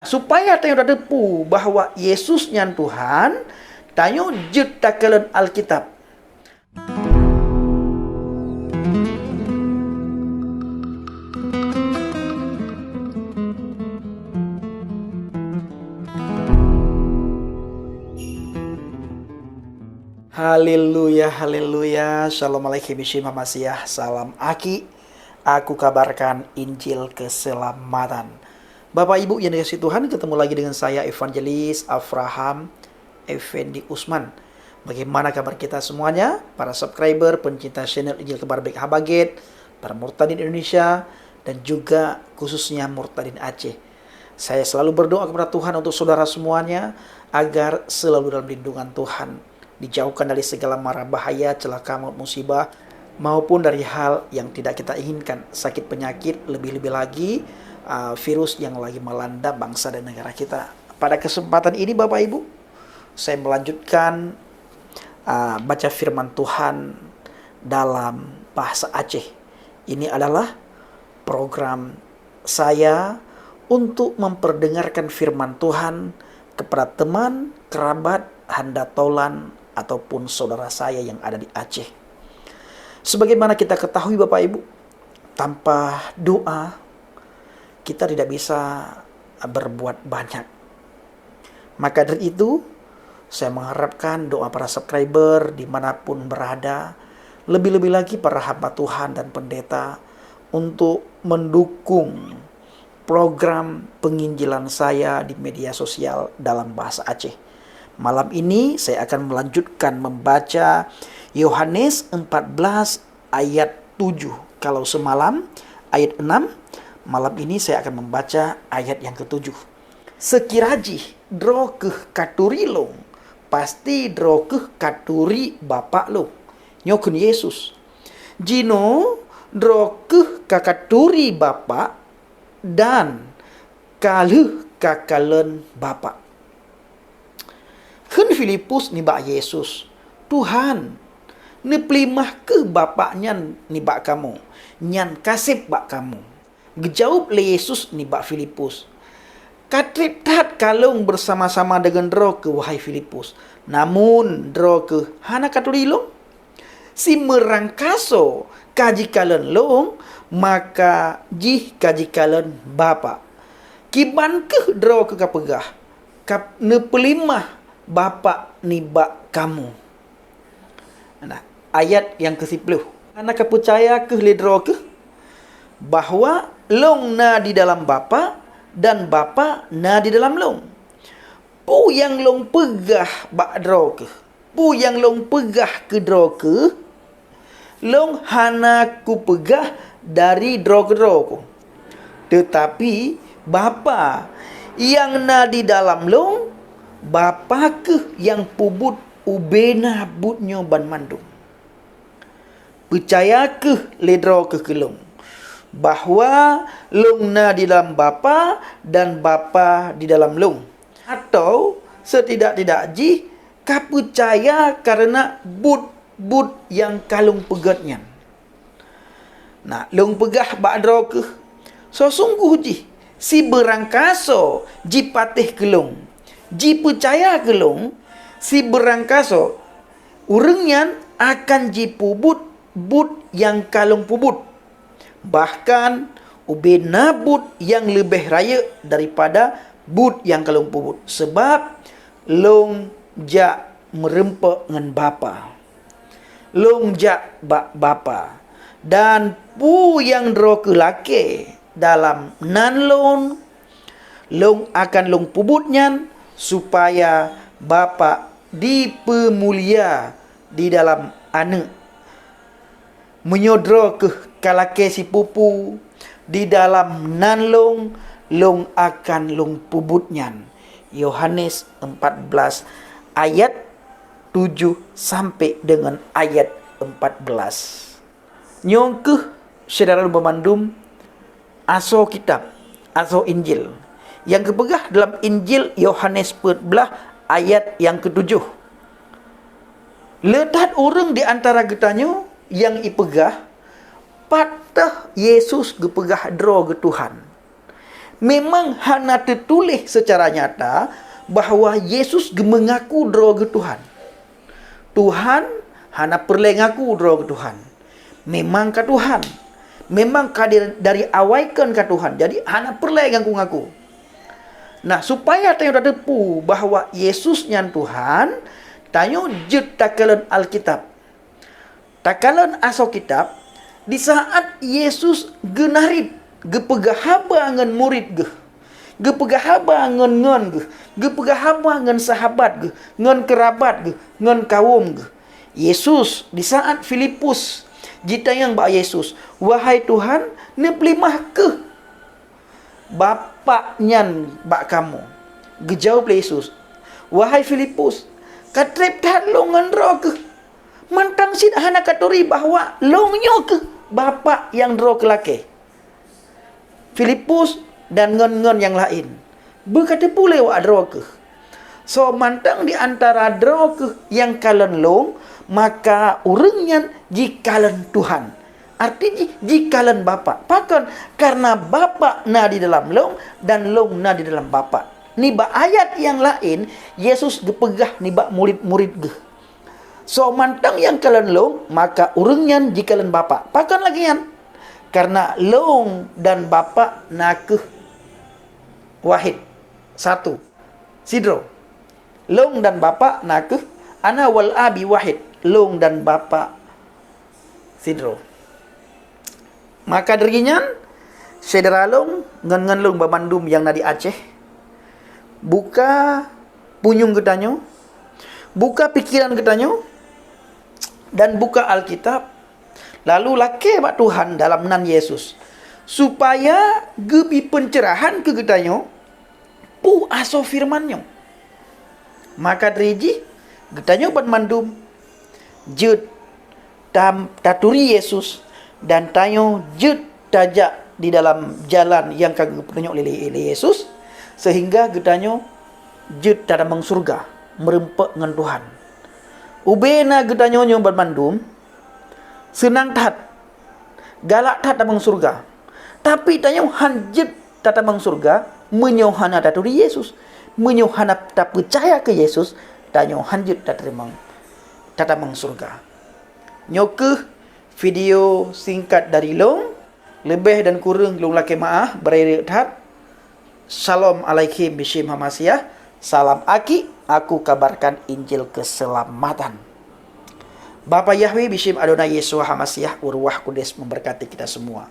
Supaya tayo dadepu bahwa Yesus nyan Tuhan, tayo jet takalan Alkitab. Haleluya, haleluya. Assalamualaikum warahmatullahi. Salam aki. Aku kabarkan Injil keselamatan. Bapak Ibu yang dikasihi Tuhan, ketemu lagi dengan saya Evangelis Avraham Effendi Usman. Bagaimana kabar kita semuanya? Para subscriber, pencinta channel Injil Kabar Baik Habaget, para murtadin Indonesia, dan juga khususnya murtadin Aceh. Saya selalu berdoa kepada Tuhan untuk saudara semuanya, agar selalu dalam lindungan Tuhan, dijauhkan dari segala mara bahaya, celaka maut musibah, maupun dari hal yang tidak kita inginkan, sakit penyakit, lebih-lebih lagi virus yang lagi melanda bangsa dan negara kita. Pada kesempatan ini Bapak Ibu, saya melanjutkan baca firman Tuhan dalam bahasa Aceh. Ini adalah program saya untuk memperdengarkan firman Tuhan kepada teman, kerabat, handatolan, ataupun saudara saya yang ada di Aceh. Sebagaimana kita ketahui Bapak Ibu, tanpa doa kita tidak bisa berbuat banyak. Maka dari itu, saya mengharapkan doa para subscriber dimanapun berada, lebih-lebih lagi para hamba Tuhan dan pendeta, untuk mendukung program penginjilan saya di media sosial dalam bahasa Aceh. Malam ini saya akan melanjutkan membaca Yohanes 14 ayat 7. Kalau semalam ayat 6, malam ini saya akan membaca ayat yang ke-7. Sekiraji dro keh katuri long, pasti dro keh katuri bapak lo. Nyokun Yesus. Jino dro keh kakaturi bapak dan kaluh kakalen bapak. Hen Filipus ni bak Yesus. Tuhan, ni pelimah ke bapaknya ni bak kamu. Nyan kasih bak kamu. Gejauh le Yesus ni bak Filipus. Katrip tat kalung bersama-sama dengan dro ke wahai Filipus. Namun dro ke hana katuli long. Si merangkaso kaji kalen long, maka jih kaji kalen bapa. Kiban ke dro ke kapegah. Kap ne pelimah bapa ni bak kamu. Nah, ayat yang ke-10. Anak percaya ke le dro ke bahwa long na di dalam bapa dan bapa na di dalam long. Pu yang long pegah bak dro ke, pu yang long pegah ke dro ke, long hana ku pegah dari dro ke dro ku. Tetapi bapa yang na di dalam long, bapa ke yang pubut ubena butnyo ban mandung. Percaya ke ledro ke kelong bahwa long na di dalam bapa dan bapa di dalam long. Atau setidak-tidak ji ka percaya karena but yang kalung pegatnya. Nah, long pegah bakdro ke. So sungguh ji si berangkaso ji patih kelong. Ji percaya kelong si berangkaso urengnya akan ji pubut but yang kalung pubut. Bahkan ubena but yang lebih raya daripada but yang kalung pubut. Sebab long ja merempak dengan bapa. Long ja bak bapa. Dan pu yang dro ke laki dalam nan long akan long pubutnya supaya bapa dipemulia di dalam anak. Menyodro ke kalake si pupu di dalam nan long akan long pubutnya. Yohanes 14 ayat 7 sampai dengan ayat 14. Nyong ke saudara memandum aso kitab, aso Injil. Yang kepegah dalam Injil Yohanes 14 ayat yang ke-7. Letat orang di antara getanyo yang ipegah patah Yesus gepegah dro ke Tuhan. memang hana tertulis secara nyata bahwa Yesus mengaku dro ke Tuhan. Tuhan hana perle ngaku dro ke Tuhan. Memang ke Tuhan. Memang dari awaikan ke Tuhan. Jadi hana perle ngaku-ngaku. Nah, supaya tayo tepu bahwa Yesus nyan Tuhan, tayo jet takalan Alkitab. Takalan aso kitab, di saat Yesus genarit, gepegahaba ngan murid ge. Gepegahaba ngan ge. Gepegahaba ngan sahabat ge, ngan kerabat ge, ngan kaum ge. Yesus di saat Filipus jitayang ba Yesus, wahai Tuhan, neplimah ke Bapak nyan bak kamu. Gejawab Yesus, wahai Filipus, katrep tat longan roh ke. Mantang sid hana katuri bahwa longyo ke Bapak yang roh kelake. Filipus dan ngon-ngon yang lain berkata pula wa roh ke. So mantang di antara roh ke yang kalen long, maka urengnya jikalan Tuhan. Artinya jikalan Bapa. Pakan karena Bapa na di dalam long dan long na di dalam Bapa. Niba ayat yang lain Yesus gepegah niba murid-murid ge. So mantang yang kalian long, maka urengnya jikalan Bapa. Pakan lagi yan. Karena long dan Bapa nakeh wahid. Satu. Sidro. Long dan Bapa nakeh ana wal abi wahid. Long dan Bapa sidro. Maka derinya saudara long ngan long babandum yang nadi Aceh. Buka punyung getanyo. Buka pikiran getanyo. Dan buka Alkitab. Lalu lake bak Tuhan dalam nan Yesus. Supaya gebi pencerahan ke getanyo. Pu aso firmannya. Maka deriji getanyo ban mandum. Jud taturi Yesus. Dan tayo jud tajak di dalam jalan yang kagak petunjuk oleh Yesus. Sehingga getanyo jud tadamang surga. Merempek dengan Tuhan. Ubena getanyo nyo bermandum. Senang tat. Galak tat tamang surga. Tapi tanyo hanjit tatamang surga. Menyohana taturi Yesus. Menyohana tak percaya ke Yesus. Tanyo hanjit tatamang surga. Nyoke video singkat dari long. Lebih dan kurang long laki maah. Berairi tat. Shalom alaikum bishim hamasiah. Salam Aki. Aku kabarkan Injil keselamatan. Bapa Yahweh bishim Adonai Yeshua Hamasiah. Urwah Kudus memberkati kita semua.